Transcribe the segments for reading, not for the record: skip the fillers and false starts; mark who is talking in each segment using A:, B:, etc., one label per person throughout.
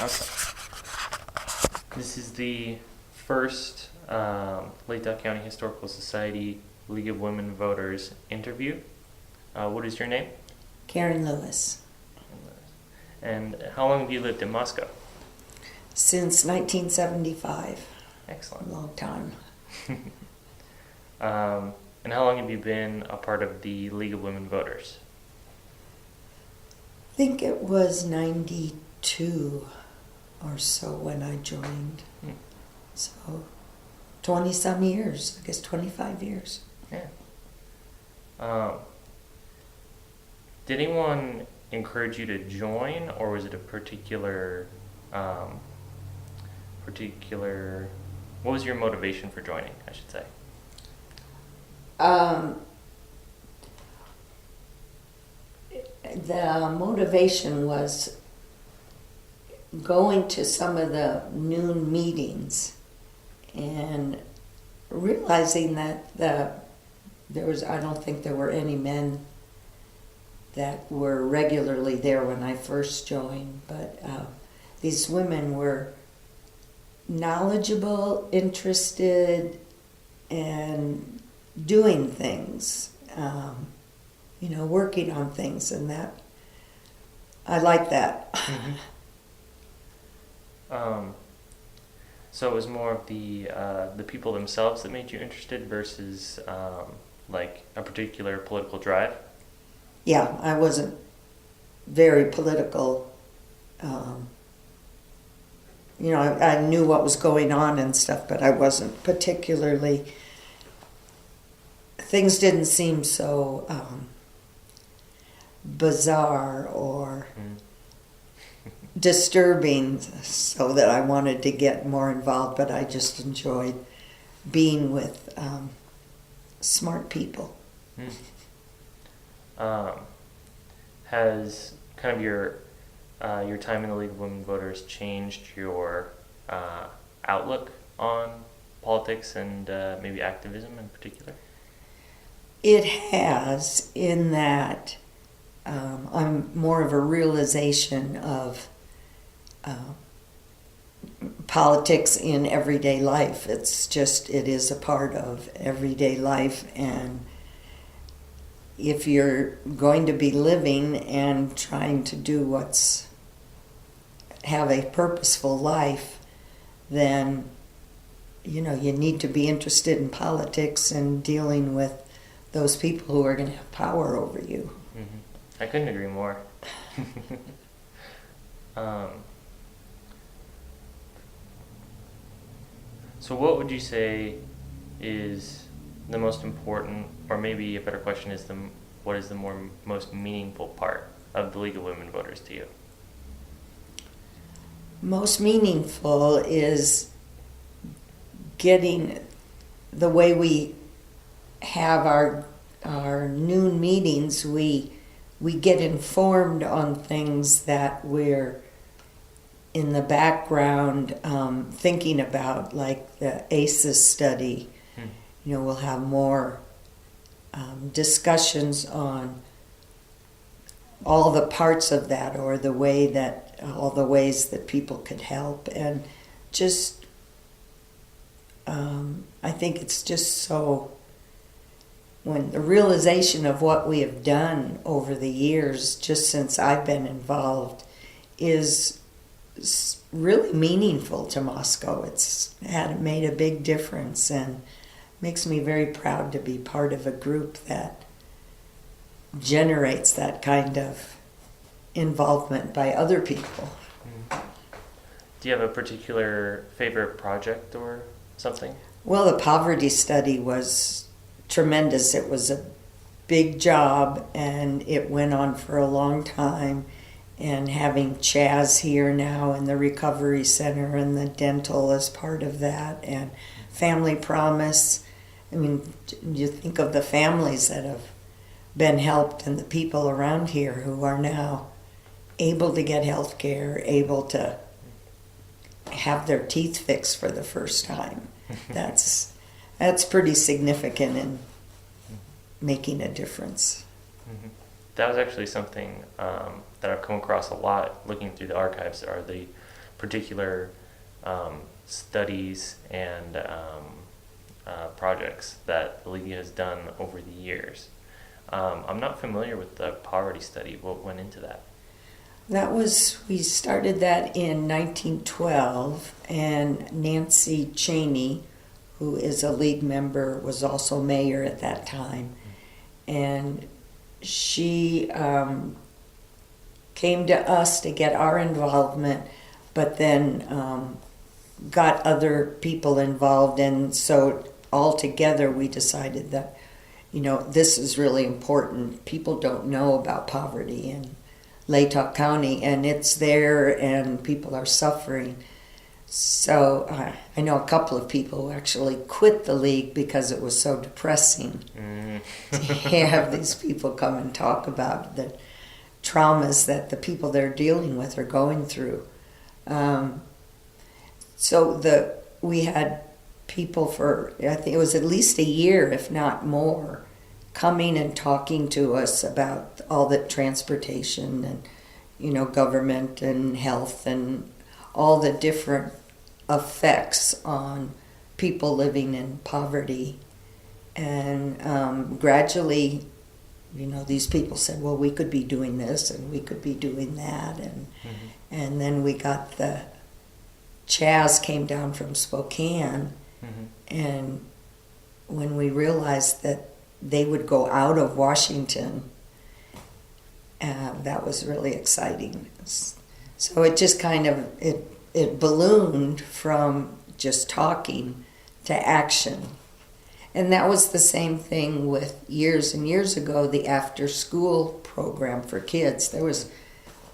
A: Okay. This is the first Lake County Historical Society League of Women Voters interview. What is your name?
B: Karen Lewis.
A: And how long have you lived in Moscow?
B: Since 1975.
A: Excellent.
B: A long time.
A: And how long have you been a part of the League of Women Voters?
B: I think it was 92 or so when I joined. So 20 some years, I guess 25 years.
A: Yeah. Did anyone encourage you to join, or was it a particular, what was your motivation for joining, I should say?
B: The motivation was going to some of the noon meetings and realizing that I don't think there were any men that were regularly there when I first joined, but these women were knowledgeable, interested, and doing things, working on things, and that I like that.
A: Mm-hmm. So it was more of the people themselves that made you interested versus like a particular political drive?
B: Yeah, I wasn't very political. I knew what was going on and stuff, but I wasn't particularly. Things didn't seem so bizarre or disturbing, so that I wanted to get more involved. But I just enjoyed being with smart people.
A: Has kind of your time in the League of Women Voters changed your outlook on politics and maybe activism in particular?
B: It has, in that I'm more of a realization of politics in everyday life. It is a part of everyday life, and if you're going to be living and trying to have a purposeful life, then you need to be interested in politics and dealing with those people who are going to have power over you.
A: Mm-hmm. I couldn't agree more. So what would you say is the most important, or maybe a better question is what is the most meaningful part of the League of Women Voters to you?
B: Most meaningful is getting the way we have our noon meetings. We get informed on things that we're in the background thinking about, like the ACEs study. We'll have more discussions on all the parts of that, or all the ways that people could help, and just I think it's just so, when the realization of what we have done over the years, just since I've been involved, is really meaningful to Moscow. It's made a big difference, and makes me very proud to be part of a group that generates that kind of involvement by other people.
A: Do you have a particular favorite project or something?
B: Well, the poverty study was tremendous. It was a big job, and it went on for a long time. And having Chaz here now in the recovery center and the dental as part of that, and Family Promise. I mean, you think of the families that have been helped and the people around here who are now able to get health care, able to have their teeth fixed for the first time. That's pretty significant in making a difference.
A: Mm-hmm. That was actually something that I've come across a lot looking through the archives, are the particular studies and projects that the League has done over the years. I'm not familiar with the poverty study. What went into that?
B: We started that in 1912, and Nancy Cheney, who is a League member, was also mayor at that time. And she came to us to get our involvement, but then got other people involved. And so all together we decided that, this is really important. People don't know about poverty in Latah County, and it's there, and people are suffering. So I know a couple of people who actually quit the League because it was so depressing to have these people come and talk about the traumas that the people they're dealing with are going through. We had people for, I think it was at least a year, if not more, coming and talking to us about all the transportation and, government and health and all the different effects on people living in poverty. And gradually, these people said, well, we could be doing this and we could be doing that. And then we got the Chaz came down from Spokane. And when we realized that they would go out of Washington, that was really exciting. So it just kind of, it ballooned from just talking to action. And that was the same thing with years and years ago, the after-school program for kids.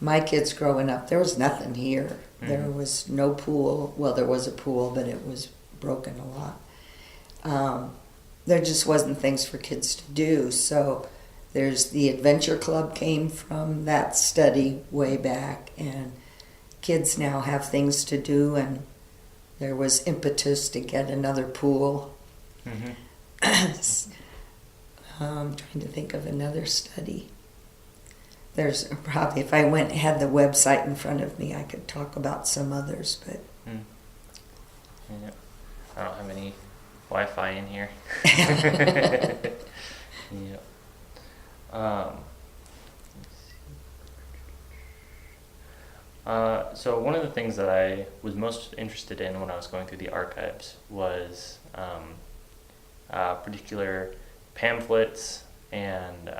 B: My kids growing up, there was nothing here. There was no pool. Well, there was a pool, but it was broken a lot. There just wasn't things for kids to do. So there's the Adventure Club came from that study way back, and kids now have things to do, and there was impetus to get another pool. I'm trying to think of another study. There's probably, if I had the website in front of me, I could talk about some others, but...
A: Yeah. I don't have any Wi-Fi in here. Yeah. So one of the things that I was most interested in when I was going through the archives was particular pamphlets and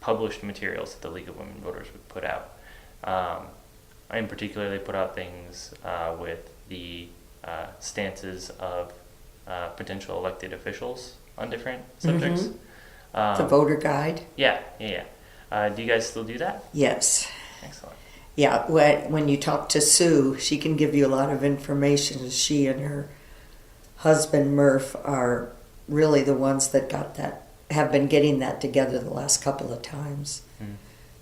A: published materials that the League of Women Voters would put out. In particular, they put out things with the stances of potential elected officials on different subjects.
B: The voter guide?
A: Yeah. Do you guys still do that?
B: Yes.
A: Excellent.
B: Yeah, when you talk to Sue, she can give you a lot of information. She and her husband Murph are really the ones that got that, have been getting that together the last couple of times.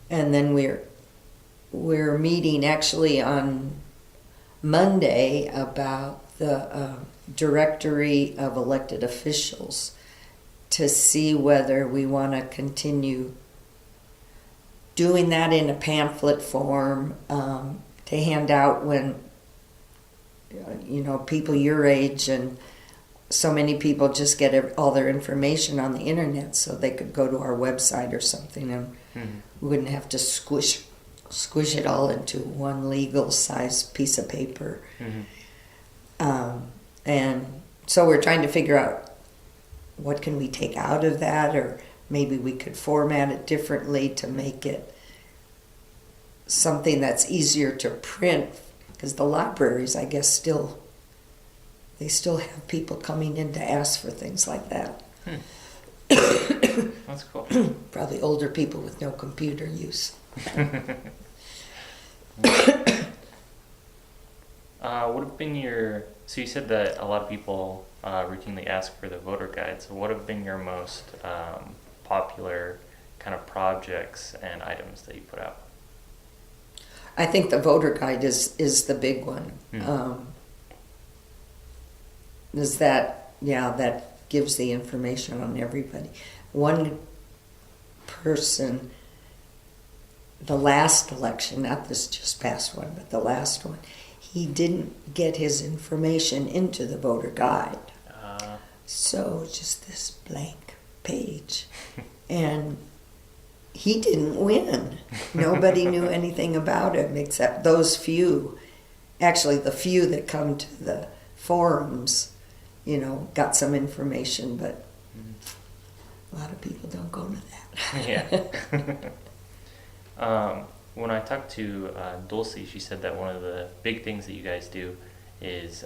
B: And then we're meeting actually on Monday about the directory of elected officials to see whether we want to continue doing that in a pamphlet form to hand out when people your age, and so many people just get all their information on the internet, so they could go to our website or something, and we wouldn't have to squish it all into one legal size piece of paper. And so we're trying to figure out what can we take out of that, or maybe we could format it differently to make it something that's easier to print, because the libraries, I guess, still have people coming in to ask for things like that.
A: That's cool.
B: Probably older people with no computer use.
A: What have been so you said that a lot of people routinely ask for the voter guide, so what have been your most popular kind of projects and items that you put out?
B: I think the voter guide is the big one. That gives the information on everybody. One person, the last election, not this just past one, but the last one, he didn't get his information into the voter guide. So just this blank page. And he didn't win. Nobody knew anything about him except those few. Actually, the few that come to the forums, got some information, but a lot of people don't go to that.
A: Yeah. When I talked to Dulcie, she said that one of the big things that you guys do is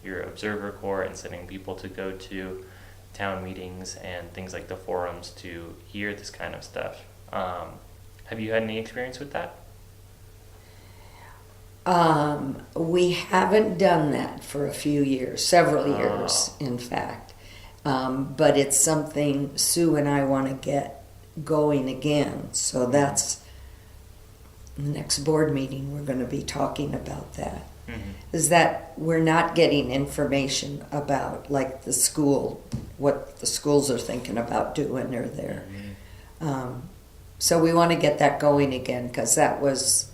A: your observer corps and sending people to go to town meetings and things like the forums to hear this kind of stuff. Have you had any experience with that?
B: We haven't done that for a few years, several years, in fact. But it's something Sue and I want to get going again. So that's the next board meeting we're going to be talking about that. Is that we're not getting information about like the school, what the schools are thinking about doing or there. So we want to get that going again, because that was,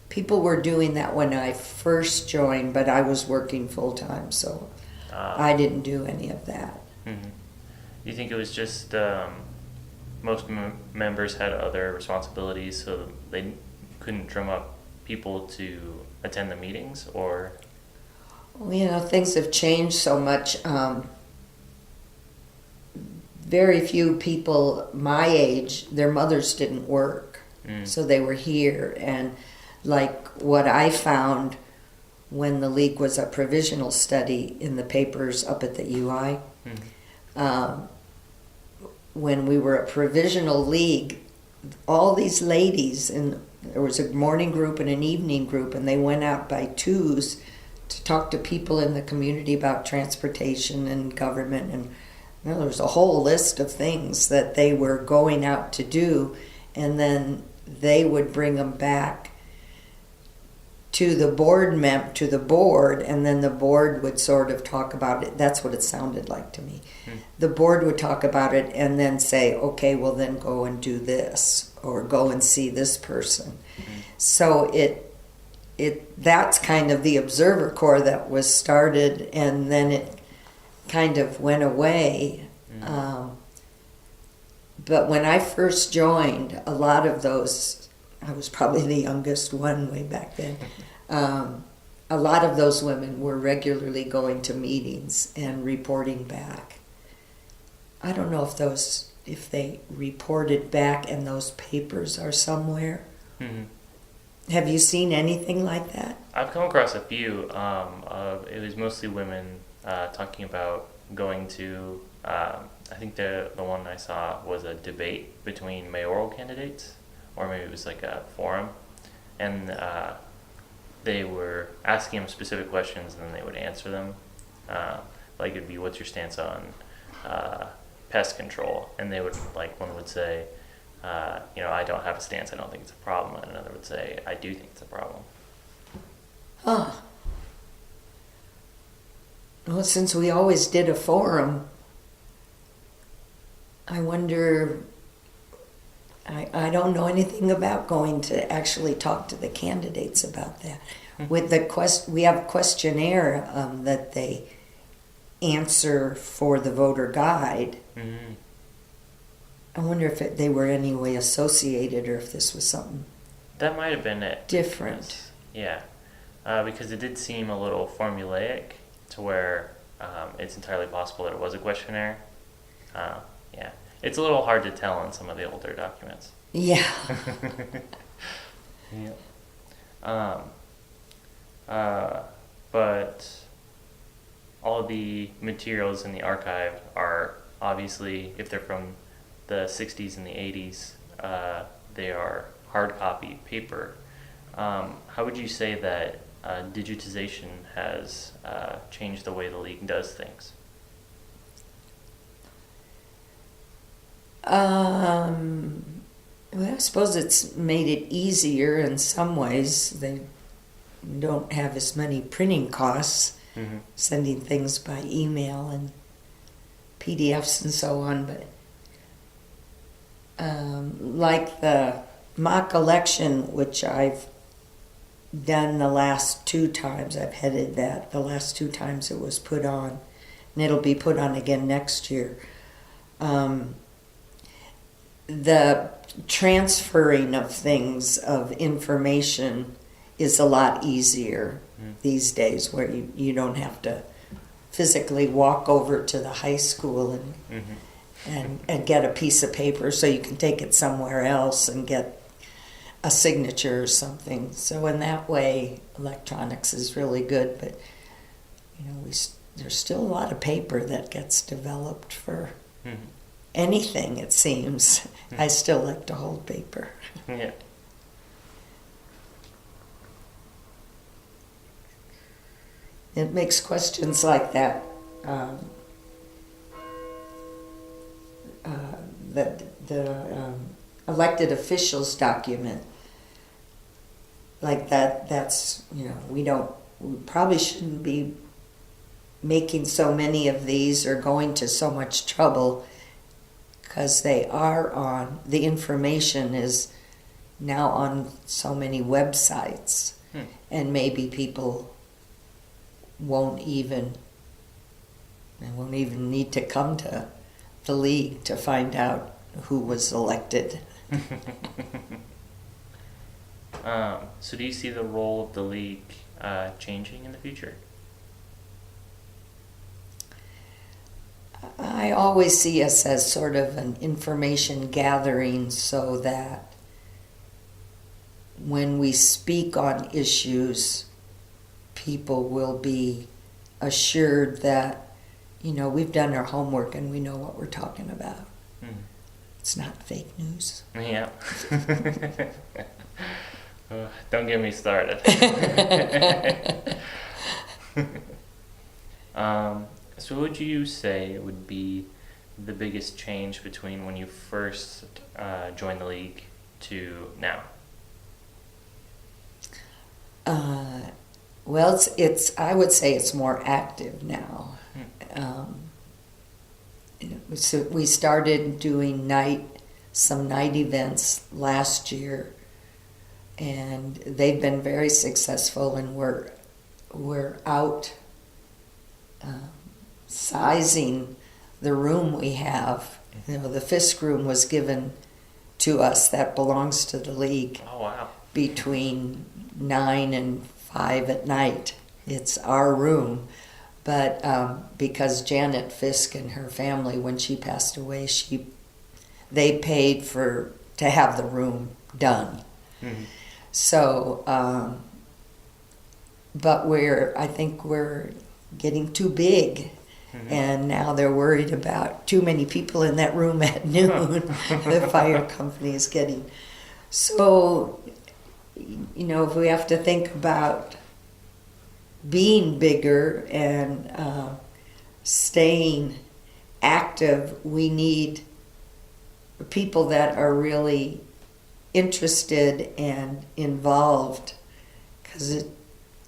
B: people were doing that when I first joined, but I was working full time, so I didn't do any of that.
A: You think it was just most members had other responsibilities, so they couldn't drum up people to attend the meetings, or?
B: Well, things have changed so much. Very few people my age, their mothers didn't work, so they were here. And like what I found when the league was a provisional study in the papers up at the UI, when we were a provisional league, all these ladies, and there was a morning group and an evening group, and they went out by twos to talk to people in the community about transportation and government, and there was a whole list of things that they were going out to do, and then they would bring them back to the board, and then the board would sort of talk about it. That's what it sounded like to me. The board would talk about it and then say, okay, well then go and do this, or go and see this person. So that's kind of the observer corps that was started, and then it kind of went away. But when I first joined, a lot of those, I was probably the youngest one way back then, a lot of those women were regularly going to meetings and reporting back. I don't know if they reported back and those papers are somewhere. Have you seen anything like that?
A: I've come across a few. It was mostly women talking about going to, I think the one I saw was a debate between mayoral candidates, or maybe it was like a forum, and they were asking them specific questions and then they would answer them. Like it'd be, what's your stance on pest control? And they would, like, one would say, I don't have a stance, I don't think it's a problem. And another would say, I do think it's a problem.
B: Well, since we always did a forum, I wonder, I don't know anything about going to actually talk to the candidates about that. With we have a questionnaire that they answer for the voter guide. I wonder if they were any way associated, or if this was something
A: that might have been it.
B: Different.
A: Yeah, because it did seem a little formulaic, to where it's entirely possible that it was a questionnaire. Yeah, it's a little hard to tell in some of the older documents.
B: Yeah.
A: But all of the materials in the archive are obviously, if they're from the 60s and the 80s, they are hard copy paper. How would you say that digitization has changed the way the league does things?
B: Well, I suppose it's made it easier in some ways. They don't have as many printing costs, sending things by email and PDFs and so on. But like the mock election, which I've done the last 2 times. I've headed that. The last 2 times it was put on. And it'll be put on again next year. The transferring of things, of information, is a lot easier these days, where you don't have to physically walk over to the high school and get a piece of paper so you can take it somewhere else and get a signature or something. So in that way, electronics is really good, but there's still a lot of paper that gets developed for anything, it seems. I still like to hold paper.
A: Yeah.
B: It makes questions like that, the elected officials document, like that's, we probably shouldn't be making so many of these or going to so much trouble, because the information is now on so many websites, and maybe people won't even need to come to the league to find out who was elected.
A: So do you see the role of the league changing in the future?
B: I always see us as sort of an information gathering, so that when we speak on issues, people will be assured that, we've done our homework and we know what we're talking about. It's not fake news.
A: Yeah. Don't get me started. So what would you say would be the biggest change between when you first joined the league to now?
B: Well, I would say it's more active now. So we started doing some night events last year, and they've been very successful, and we're out sizing the room we have. The Fisk room was given to us, that belongs to the league.
A: Oh, wow.
B: Between 9 and 5 at night. It's our room. But because Janet Fisk and her family, when she passed away, they paid to have the room done. So, but I think we're getting too big. And now they're worried about too many people in that room at noon. The fire company is getting. So, if we have to think about being bigger and staying active, we need people that are really interested and involved, because it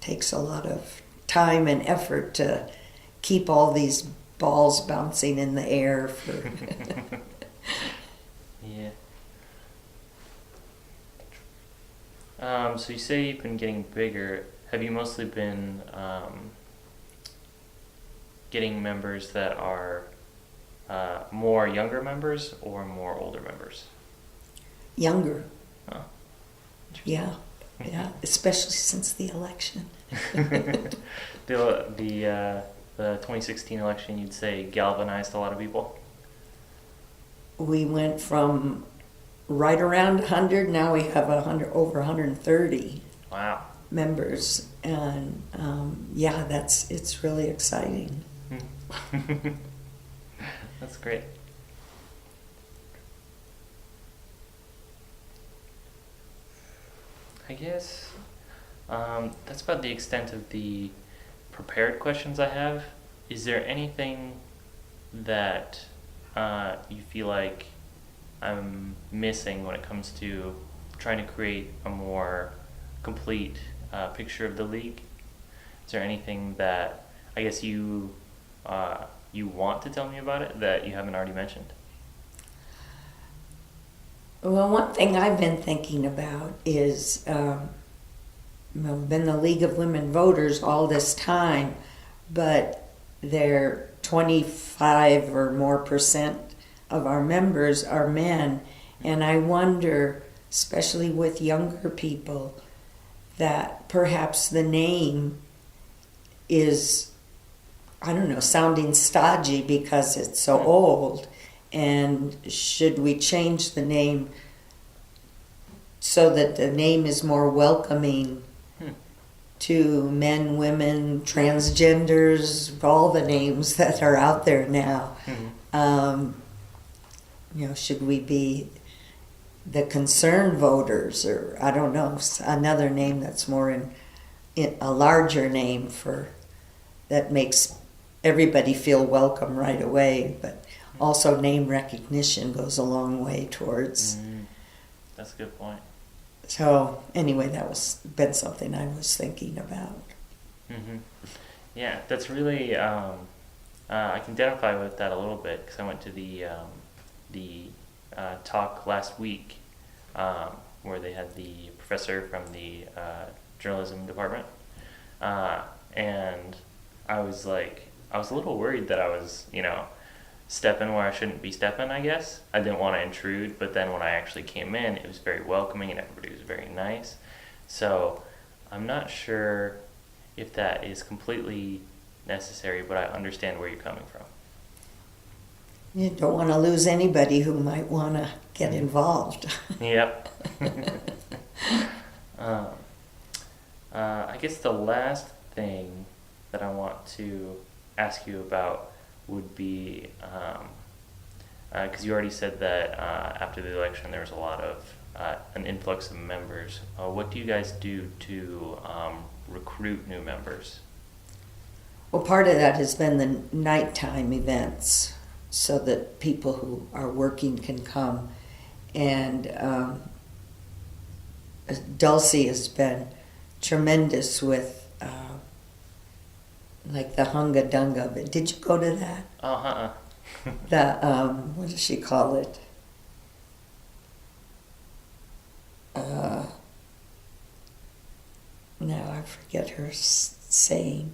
B: takes a lot of time and effort to keep all these balls bouncing in the air.
A: Yeah. So you say you've been getting bigger. Have you mostly been getting members that are more younger members or more older members?
B: Younger.
A: Oh,
B: Yeah, especially since the election.
A: The 2016 election, you'd say, galvanized a lot of people?
B: We went from right around 100, now we have over 130
A: Wow.
B: members, and it's really exciting.
A: That's great. I guess that's about the extent of the prepared questions I have. Is there anything that you feel like I'm missing when it comes to trying to create a more complete picture of the league? Is there anything that I guess you want to tell me about it that you haven't already mentioned?
B: Well, one thing I've been thinking about is been the League of Women Voters all this time, but they're 25 or more percent of our members are men. And I wonder, especially with younger people, that perhaps the name is, I don't know, sounding stodgy because it's so old. And should we change the name so that the name is more welcoming to men, women, transgenders, all the names that are out there now? Should we be the concerned voters, or I don't know, another name that's more in a larger name that makes everybody feel welcome right away, but also name recognition goes a long way towards.
A: That's a good point.
B: So anyway, that was been something I was thinking about.
A: Yeah, that's really, I can identify with that a little bit because I went to the talk last week where they had the professor from the journalism department, and I was a little worried that I was, stepping where I shouldn't be stepping, I guess. I didn't want to intrude, but then when I actually came in, it was very welcoming and everybody was very nice. So I'm not sure if that is completely necessary, but I understand where you're coming from.
B: You don't want to lose anybody who might want to get involved.
A: Yep. I guess the last thing that I want to ask you about would be, because you already said that after the election there was a lot of an influx of members. What do you guys do to recruit new members?
B: Well, part of that has been the nighttime events so that people who are working can come. And Dulcie has been tremendous with like the Hunga Dunga. But did you go to that? The what does she call it? Now I forget her saying.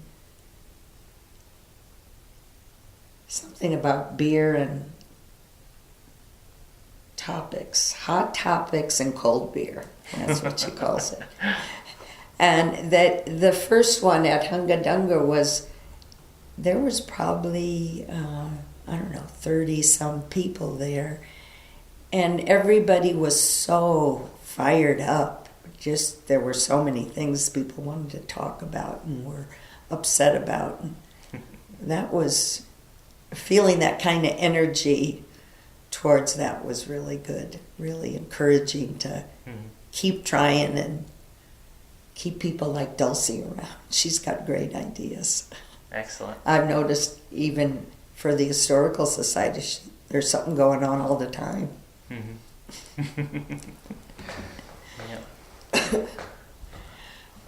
B: Something about beer and topics, hot topics and cold beer. That's what she calls it. And that the first one at Hunga Dunga there was probably, 30 some people there. And everybody was so fired up. Just, there were so many things people wanted to talk about and were upset about. And that was, feeling that kind of energy towards that was really good, really encouraging to keep trying and keep people like Dulcie around. She's got great ideas.
A: Excellent.
B: I've noticed even for the Historical Society, there's something going on all the time.
A: Yep.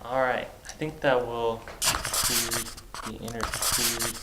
A: All right. I think that will conclude the interview.